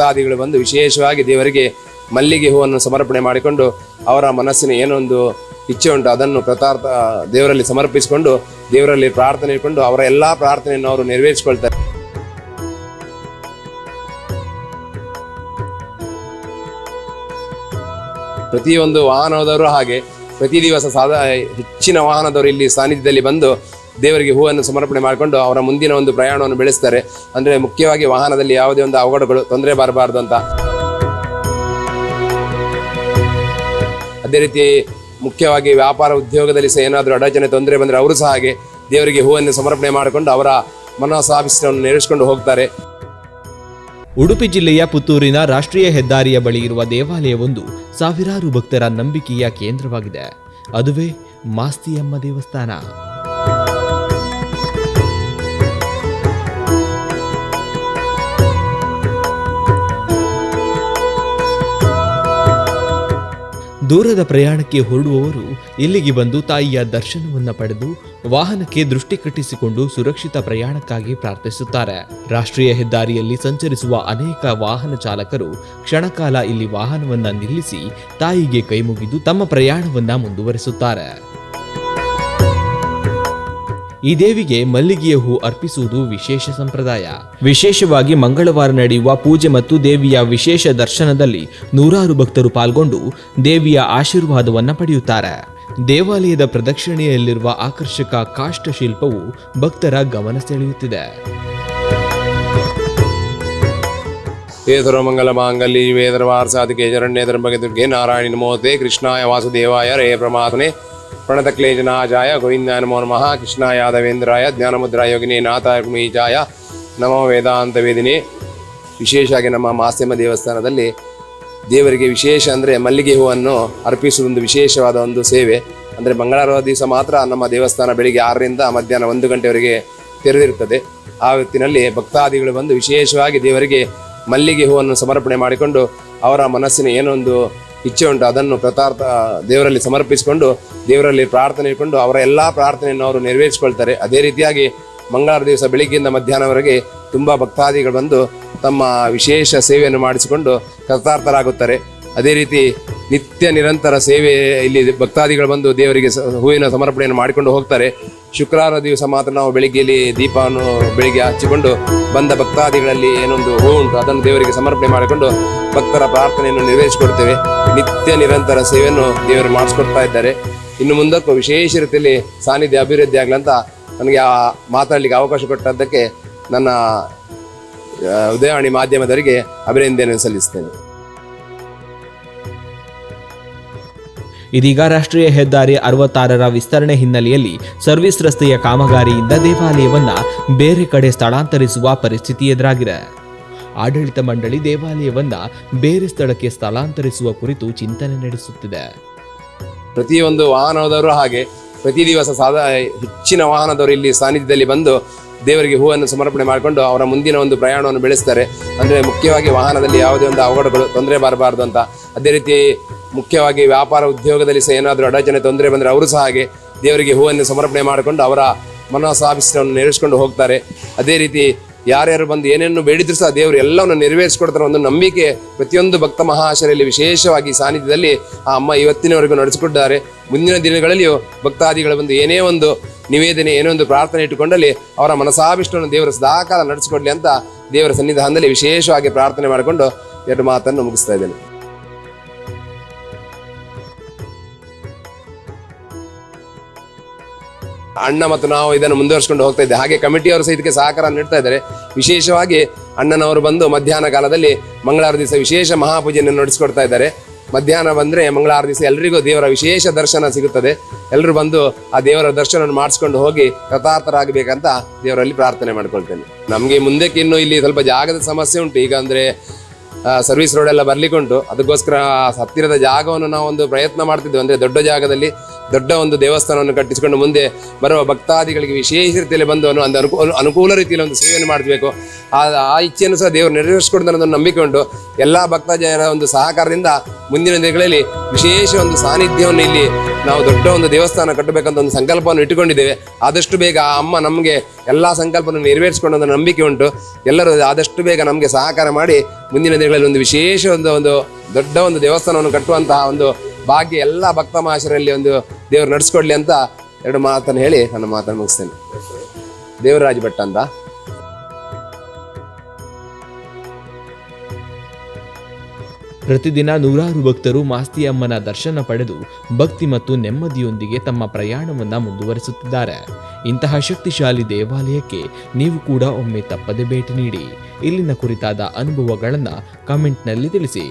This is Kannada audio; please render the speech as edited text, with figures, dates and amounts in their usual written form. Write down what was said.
ಭಕ್ತಾದಿಗಳು ಬಂದು ವಿಶೇಷವಾಗಿ ದೇವರಿಗೆ ಮಲ್ಲಿಗೆ ಹೂವನ್ನು ಸಮರ್ಪಣೆ ಮಾಡಿಕೊಂಡು ಅವರ ಮನಸ್ಸಿನ ಏನೊಂದು ಇಚ್ಛೆ ಉಂಟು ಅದನ್ನು ಕೃತಾರ್ಥ ದೇವರಲ್ಲಿ ಸಮರ್ಪಿಸಿಕೊಂಡು ದೇವರಲ್ಲಿ ಪ್ರಾರ್ಥನೆ ಇಟ್ಕೊಂಡು ಅವರ ಎಲ್ಲ ಪ್ರಾರ್ಥನೆಯನ್ನು ಅವರು ನೆರವೇರಿಸಿಕೊಳ್ತಾರೆ. ಪ್ರತಿಯೊಂದು ವಾಹನದವರು ಹಾಗೆ ಪ್ರತಿ ದಿವಸ ಹೆಚ್ಚಿನ ವಾಹನದವರು ಇಲ್ಲಿ ಸಾನ್ನಿಧ್ಯದಲ್ಲಿ ಬಂದು ದೇವರಿಗೆ ಹೂವನ್ನು ಸಮರ್ಪಣೆ ಮಾಡಿಕೊಂಡು ಅವರ ಮುಂದಿನ ಒಂದು ಪ್ರಯಾಣವನ್ನು ಬೆಳೆಸ್ತಾರೆ. ಅಂದರೆ ಮುಖ್ಯವಾಗಿ ವಾಹನದಲ್ಲಿ ಯಾವುದೇ ಒಂದು ಅವಘಡಗಳು ತೊಂದರೆ ಬರಬಾರ್ದು ಅಂತ. ಅದೇ ರೀತಿ ಮುಖ್ಯವಾಗಿ ವ್ಯಾಪಾರ ಉದ್ಯೋಗದಲ್ಲಿ ಸಹ ಏನಾದರೂ ಅಡಚಣೆ ತೊಂದರೆ ಬಂದರೆ ಅವರು ಸಹ ಹಾಗೆ ದೇವರಿಗೆ ಹೂವನ್ನು ಸಮರ್ಪಣೆ ಮಾಡಿಕೊಂಡು ಅವರ ಮನಸ್ಸಾಭಿಷ್ಟವನ್ನು ನೆರವೇರಿಸಿಕೊಂಡು ಹೋಗ್ತಾರೆ. ಉಡುಪಿ ಜಿಲ್ಲೆಯ ಪುತ್ತೂರಿನ ರಾಷ್ಟ್ರೀಯ ಹೆದ್ದಾರಿಯ ಬಳಿ ಇರುವ ದೇವಾಲಯವೊಂದು ಸಾವಿರಾರು ಭಕ್ತರ ನಂಬಿಕೆಯ ಕೇಂದ್ರವಾಗಿದೆ. ಅದುವೇ ಮಾಸ್ತಿಯಮ್ಮ ದೇವಸ್ಥಾನ. ದೂರದ ಪ್ರಯಾಣಕ್ಕೆ ಹೊರಡುವವರು ಇಲ್ಲಿಗೆ ಬಂದು ತಾಯಿಯ ದರ್ಶನವನ್ನು ಪಡೆದು ವಾಹನಕ್ಕೆ ದೃಷ್ಟಿ ಕಟ್ಟಿಸಿಕೊಂಡು ಸುರಕ್ಷಿತ ಪ್ರಯಾಣಕ್ಕಾಗಿ ಪ್ರಾರ್ಥಿಸುತ್ತಾರೆ. ರಾಷ್ಟ್ರೀಯ ಹೆದ್ದಾರಿಯಲ್ಲಿ ಸಂಚರಿಸುವ ಅನೇಕ ವಾಹನ ಚಾಲಕರು ಕ್ಷಣಕಾಲ ಇಲ್ಲಿ ವಾಹನವನ್ನ ನಿಲ್ಲಿಸಿ ತಾಯಿಗೆ ಕೈಮುಗಿದು ತಮ್ಮ ಪ್ರಯಾಣವನ್ನ ಮುಂದುವರಿಸುತ್ತಾರೆ. ಈ ದೇವಿಗೆ ಮಲ್ಲಿಗೆಯ ಹೂ ಅರ್ಪಿಸುವುದು ವಿಶೇಷ ಸಂಪ್ರದಾಯ. ವಿಶೇಷವಾಗಿ ಮಂಗಳವಾರ ನಡೆಯುವ ಪೂಜೆ ಮತ್ತು ದೇವಿಯ ವಿಶೇಷ ದರ್ಶನದಲ್ಲಿ ನೂರಾರು ಭಕ್ತರು ಪಾಲ್ಗೊಂಡು ದೇವಿಯ ಆಶೀರ್ವಾದವನ್ನ ಪಡೆಯುತ್ತಾರೆ. ದೇವಾಲಯದ ಪ್ರದಕ್ಷಿಣೆಯಲ್ಲಿರುವ ಆಕರ್ಷಕ ಕಾಷ್ಟ ಶಿಲ್ಪವು ಭಕ್ತರ ಗಮನ ಸೆಳೆಯುತ್ತಿದೆ. ಸರ್ವಮಂಗಲ ಮಾಂಗಲ್ಯ ವೇದವಾರ್ಸಾದಿಕೆ ಶರಣ್ಯೇ ತ್ರ್ಯಂಬಕೆ ದುರ್ಗೆ ನಾರಾಯಣಿ ನಮೋಸ್ತುತೇ ಕೃಷ್ಣಾಯ ವಾಸುದೇವಾಯ ರೇ ಪ್ರಮಾತ್ಮನೇ ಪ್ರಣತಕ್ಲೇಶನಾಜಾಯ ಗೋವಿಂದಾಯ ನಮೋ ನಮಃ ಕೃಷ್ಣಾಯ ಯಾದವೇಂದ್ರಾಯ ಜ್ಞಾನಮುದ್ರಾ ಯೋಗಿನಿ ನಾಥಾಯ ಕುಮೀಜಾಯ ನಮೋ ವೇದಾಂತ ವೇದಿನಿ. ವಿಶೇಷವಾಗಿ ನಮ್ಮ ಮಾಸ್ತಿಯಮ್ಮ ದೇವಸ್ಥಾನದಲ್ಲಿ ದೇವರಿಗೆ ವಿಶೇಷ ಅಂದರೆ ಮಲ್ಲಿಗೆ ಹೂವನ್ನು ಅರ್ಪಿಸುವುದು ವಿಶೇಷವಾದ ಒಂದು ಸೇವೆ. ಅಂದರೆ ಮಂಗಳವಾರ ದಿವಸ ಮಾತ್ರ ನಮ್ಮ ದೇವಸ್ಥಾನ ಬೆಳಿಗ್ಗೆ 6ರಿಂದ ಮಧ್ಯಾಹ್ನ 1 ಗಂಟೆವರೆಗೆ ತೆರೆದಿರುತ್ತದೆ. ಆ ಹೊತ್ತಿನಲ್ಲಿ ಭಕ್ತಾದಿಗಳು ಬಂದು ವಿಶೇಷವಾಗಿ ದೇವರಿಗೆ ಮಲ್ಲಿಗೆ ಹೂವನ್ನು ಸಮರ್ಪಣೆ ಮಾಡಿಕೊಂಡು ಅವರ ಮನಸ್ಸಿನ ಏನೊಂದು ಇಚ್ಛೆ ಉಂಟು ಅದನ್ನು ಕೃತಾರ್ಥ ದೇವರಲ್ಲಿ ಸಮರ್ಪಿಸಿಕೊಂಡು ದೇವರಲ್ಲಿ ಪ್ರಾರ್ಥನೆ ಇಟ್ಕೊಂಡು ಅವರ ಎಲ್ಲ ಪ್ರಾರ್ಥನೆಯನ್ನು ಅವರು ನೆರವೇರಿಸಿಕೊಳ್ತಾರೆ. ಅದೇ ರೀತಿಯಾಗಿ ಮಂಗಳವಾರ ದಿವಸ ಬೆಳಿಗ್ಗೆಯಿಂದ ಮಧ್ಯಾಹ್ನವರೆಗೆ ತುಂಬ ಭಕ್ತಾದಿಗಳು ಬಂದು ತಮ್ಮ ವಿಶೇಷ ಸೇವೆಯನ್ನು ಮಾಡಿಸಿಕೊಂಡು ಕೃತಾರ್ಥರಾಗುತ್ತಾರೆ. ಅದೇ ರೀತಿ ನಿತ್ಯ ನಿರಂತರ ಸೇವೆ ಇಲ್ಲಿ ಭಕ್ತಾದಿಗಳು ಬಂದು ದೇವರಿಗೆ ಹೂವಿನ ಸಮರ್ಪಣೆಯನ್ನು ಮಾಡಿಕೊಂಡು ಹೋಗ್ತಾರೆ. ಶುಕ್ರವಾರ ದಿವಸ ಮಾತ್ರ ನಾವು ಬೆಳಿಗ್ಗೆಯಲ್ಲಿ ದೀಪವನ್ನು ಬೆಳಿಗ್ಗೆ ಹಚ್ಚಿಕೊಂಡು ಬಂದ ಭಕ್ತಾದಿಗಳಲ್ಲಿ ಏನೊಂದು ಹೂ ಉಂಟು ಅದನ್ನು ದೇವರಿಗೆ ಸಮರ್ಪಣೆ ಮಾಡಿಕೊಂಡು ಭಕ್ತರ ಪ್ರಾರ್ಥನೆಯನ್ನು ನೆರವೇರಿಸಿಕೊಡ್ತೇವೆ. ನಿತ್ಯ ನಿರಂತರ ಸೇವೆಯನ್ನು ದೇವರು ಮಾಡಿಸ್ಕೊಡ್ತಾ ಇದ್ದಾರೆ. ಇನ್ನು ಮುಂದಕ್ಕೂ ವಿಶೇಷ ರೀತಿಯಲ್ಲಿ ಸಾನ್ನಿಧ್ಯ ಅಭಿವೃದ್ಧಿ ಆಗಲಂತ ನನಗೆ ಮಾತಾಡಲಿಕ್ಕೆ ಅವಕಾಶ ಕೊಟ್ಟದ್ದಕ್ಕೆ ನನ್ನ ಉದಯವಾಣಿ ಮಾಧ್ಯಮದವರಿಗೆ ಅಭಿನಂದನೆ ಸಲ್ಲಿಸ್ತೇನೆ. ಇದೀಗ ರಾಷ್ಟ್ರೀಯ ಹೆದ್ದಾರಿ 66ರ ವಿಸ್ತರಣೆ ಹಿನ್ನೆಲೆಯಲ್ಲಿ ಸರ್ವಿಸ್ ರಸ್ತೆಯ ಕಾಮಗಾರಿಯಿಂದ ದೇವಾಲಯವನ್ನ ಬೇರೆ ಕಡೆ ಸ್ಥಳಾಂತರಿಸುವ ಪರಿಸ್ಥಿತಿ ಎದುರಾಗಿದೆ. ಆಡಳಿತ ಮಂಡಳಿ ದೇವಾಲಯವನ್ನ ಬೇರೆ ಸ್ಥಳಕ್ಕೆ ಸ್ಥಳಾಂತರಿಸುವ ಕುರಿತು ಚಿಂತನೆ ನಡೆಸುತ್ತಿದೆ. ಪ್ರತಿಯೊಂದು ವಾಹನದವರು ಹಾಗೆ ಪ್ರತಿ ದಿವಸ ಹೆಚ್ಚಿನ ವಾಹನದವರು ಇಲ್ಲಿ ಸಾನ್ನಿಧ್ಯದಲ್ಲಿ ಬಂದು ದೇವರಿಗೆ ಹೂವನ್ನು ಸಮರ್ಪಣೆ ಮಾಡಿಕೊಂಡು ಅವರ ಮುಂದಿನ ಒಂದು ಪ್ರಯಾಣವನ್ನು ಬೆಳೆಸ್ತಾರೆ. ಅಂದರೆ ಮುಖ್ಯವಾಗಿ ವಾಹನದಲ್ಲಿ ಯಾವುದೇ ಒಂದು ಅವಘಡಗಳು ತೊಂದರೆ ಬರಬಾರ್ದು ಅಂತ. ಅದೇ ರೀತಿ ಮುಖ್ಯವಾಗಿ ವ್ಯಾಪಾರ ಉದ್ಯೋಗದಲ್ಲಿ ಸಹ ಏನಾದರೂ ಅಡಚಣೆ ತೊಂದರೆ ಬಂದರೆ ಅವರು ಸಹ ಹಾಗೆ ದೇವರಿಗೆ ಹೂವನ್ನು ಸಮರ್ಪಣೆ ಮಾಡಿಕೊಂಡು ಅವರ ಮನಸ್ಸಾಭಿಷ್ಟವನ್ನು ನೆರವೇರಿಸಿಕೊಂಡು ಹೋಗ್ತಾರೆ. ಅದೇ ರೀತಿ ಯಾರ್ಯಾರು ಬಂದು ಏನೇನು ಬೇಡಿದ್ರು ಸಹ ದೇವರು ಎಲ್ಲವನ್ನು ನೆರವೇರಿಸಿಕೊಡ್ತಾರೆ ಒಂದು ನಂಬಿಕೆ ಪ್ರತಿಯೊಂದು ಭಕ್ತ ಮಹಾಶಯರಲ್ಲಿ ವಿಶೇಷವಾಗಿ ಸಾನ್ನಿಧ್ಯದಲ್ಲಿ ಆ ಅಮ್ಮ ಇವತ್ತಿನವರೆಗೂ ನಡೆಸಿಕೊಟ್ಟಿದ್ದಾರೆ. ಮುಂದಿನ ದಿನಗಳಲ್ಲಿಯೂ ಭಕ್ತಾದಿಗಳು ಬಂದು ಏನೇ ಒಂದು ನಿವೇದನೆ ಏನೋ ಒಂದು ಪ್ರಾರ್ಥನೆ ಇಟ್ಟುಕೊಂಡಲ್ಲಿ ಅವರ ಮನಸಾಭಿಷ್ಟವನ್ನು ದೇವರು ಸದಾಕಾಲ ನಡೆಸಿಕೊಡ್ಲಿ ಅಂತ ದೇವರ ಸನ್ನಿಧಾನದಲ್ಲಿ ವಿಶೇಷವಾಗಿ ಪ್ರಾರ್ಥನೆ ಮಾಡಿಕೊಂಡು 2 ಮಾತನ್ನು ಮುಗಿಸ್ತಾ ಇದ್ದೇನೆ. ಅಣ್ಣ ಮತ್ತು ನಾವು ಇದನ್ನು ಮುಂದುವರಿಸಿಕೊಂಡು ಹೋಗ್ತಾ ಇದ್ದೇವೆ. ಹಾಗೆ ಕಮಿಟಿಯವರು ಸಹ ಇದಕ್ಕೆ ಸಹಕಾರ ನೀಡ್ತಾ ಇದ್ದಾರೆ. ವಿಶೇಷವಾಗಿ ಅಣ್ಣನವರು ಬಂದು ಮಧ್ಯಾಹ್ನ ಕಾಲದಲ್ಲಿ ಮಂಗಳವಾರ ದಿವಸ ವಿಶೇಷ ಮಹಾಪೂಜೆಯನ್ನು ನಡೆಸಿಕೊಡ್ತಾ ಇದ್ದಾರೆ. ಮಧ್ಯಾಹ್ನ ಬಂದರೆ ಮಂಗಳವಾರ ದಿವಸ ಎಲ್ಲರಿಗೂ ದೇವರ ವಿಶೇಷ ದರ್ಶನ ಸಿಗುತ್ತದೆ. ಎಲ್ಲರೂ ಬಂದು ಆ ದೇವರ ದರ್ಶನವನ್ನು ಮಾಡಿಸ್ಕೊಂಡು ಹೋಗಿ ಕೃತಾರ್ಥರಾಗಬೇಕಂತ ದೇವರಲ್ಲಿ ಪ್ರಾರ್ಥನೆ ಮಾಡ್ಕೊಳ್ತೇನೆ. ನಮಗೆ ಮುಂದಕ್ಕೆ ಇನ್ನು ಇಲ್ಲಿ ಸ್ವಲ್ಪ ಜಾಗದ ಸಮಸ್ಯೆ ಉಂಟು. ಈಗ ಅಂದರೆ ಸರ್ವಿಸ್ ರೋಡ್ ಎಲ್ಲ ಬರ್ಲಿಕ್ಕೆ ಉಂಟು. ಅದಕ್ಕೋಸ್ಕರ ಹತ್ತಿರದ ಜಾಗವನ್ನು ನಾವು ಒಂದು ಪ್ರಯತ್ನ ಮಾಡ್ತಿದ್ವಿ. ಅಂದರೆ ದೊಡ್ಡ ಜಾಗದಲ್ಲಿ ದೊಡ್ಡ ಒಂದು ದೇವಸ್ಥಾನವನ್ನು ಕಟ್ಟಿಸಿಕೊಂಡು ಮುಂದೆ ಬರುವ ಭಕ್ತಾದಿಗಳಿಗೆ ವಿಶೇಷ ರೀತಿಯಲ್ಲಿ ಬಂದು ಒಂದು ಅನುಕೂಲ ರೀತಿಯಲ್ಲಿ ಒಂದು ಸೇವೆಯನ್ನು ಮಾಡಬೇಕು. ಆ ಇಚ್ಛೆಯನ್ನು ಸಹ ದೇವರು ನೆರವೇರಿಸಿಕೊಡ್ತಾರೆ ಅನ್ನೋದನ್ನು ನಂಬಿಕೆ ಉಂಟು. ಎಲ್ಲ ಭಕ್ತಜನರ ಒಂದು ಸಹಕಾರದಿಂದ ಮುಂದಿನ ದಿನಗಳಲ್ಲಿ ವಿಶೇಷ ಒಂದು ಸಾನ್ನಿಧ್ಯವನ್ನು ಇಲ್ಲಿ ನಾವು ದೊಡ್ಡ ಒಂದು ದೇವಸ್ಥಾನ ಕಟ್ಟಬೇಕಂತ ಒಂದು ಸಂಕಲ್ಪವನ್ನು ಇಟ್ಟುಕೊಂಡಿದ್ದೇವೆ. ಆದಷ್ಟು ಬೇಗ ಆ ಅಮ್ಮ ನಮಗೆ ಎಲ್ಲ ಸಂಕಲ್ಪವನ್ನು ನೆರವೇರಿಸಿಕೊಂಡು ಒಂದು ನಂಬಿಕೆ ಉಂಟು. ಎಲ್ಲರೂ ಆದಷ್ಟು ಬೇಗ ನಮಗೆ ಸಹಕಾರ ಮಾಡಿ ಮುಂದಿನ ದಿನಗಳಲ್ಲಿ ಒಂದು ವಿಶೇಷ ಒಂದು ದೊಡ್ಡ ಒಂದು ದೇವಸ್ಥಾನವನ್ನು ಕಟ್ಟುವಂತಹ ಒಂದು ಭಾಗ್ಯ ಎಲ್ಲ ಭಕ್ತ ಮಹಾಶಯರಲ್ಲಿ ಒಂದು ದೇವರು ನಡೆಸ್ಕೊಡ್ಲಿ ಅಂತ 2 ಮಾತನ್ನು ಹೇಳಿ ನನ್ನ ಮಾತನ್ನು ಮುಗಿಸ್ತೇನೆ. ದೇವರಾಜ ಭಟ್ ಅಂತ. ಪ್ರತಿದಿನ ನೂರಾರು ಭಕ್ತರು ಮಾಸ್ತಿ ಅಮ್ಮನ ದರ್ಶನ ಪಡೆದು ಭಕ್ತಿ ಮತ್ತು ನೆಮ್ಮದಿಯೊಂದಿಗೆ ತಮ್ಮ ಪ್ರಯಾಣವನ್ನು ಮುಂದುವರಿಸುತ್ತಿದ್ದಾರೆ. ಇಂತಹ ಶಕ್ತಿಶಾಲಿ ದೇವಾಲಯಕ್ಕೆ ನೀವು ಕೂಡ ಒಮ್ಮೆ ತಪ್ಪದೆ ಭೇಟಿ ನೀಡಿ. ಇಲ್ಲಿನ ಕುರಿತಾದ ಅನುಭವಗಳನ್ನು ಕಾಮೆಂಟ್ನಲ್ಲಿ ತಿಳಿಸಿ.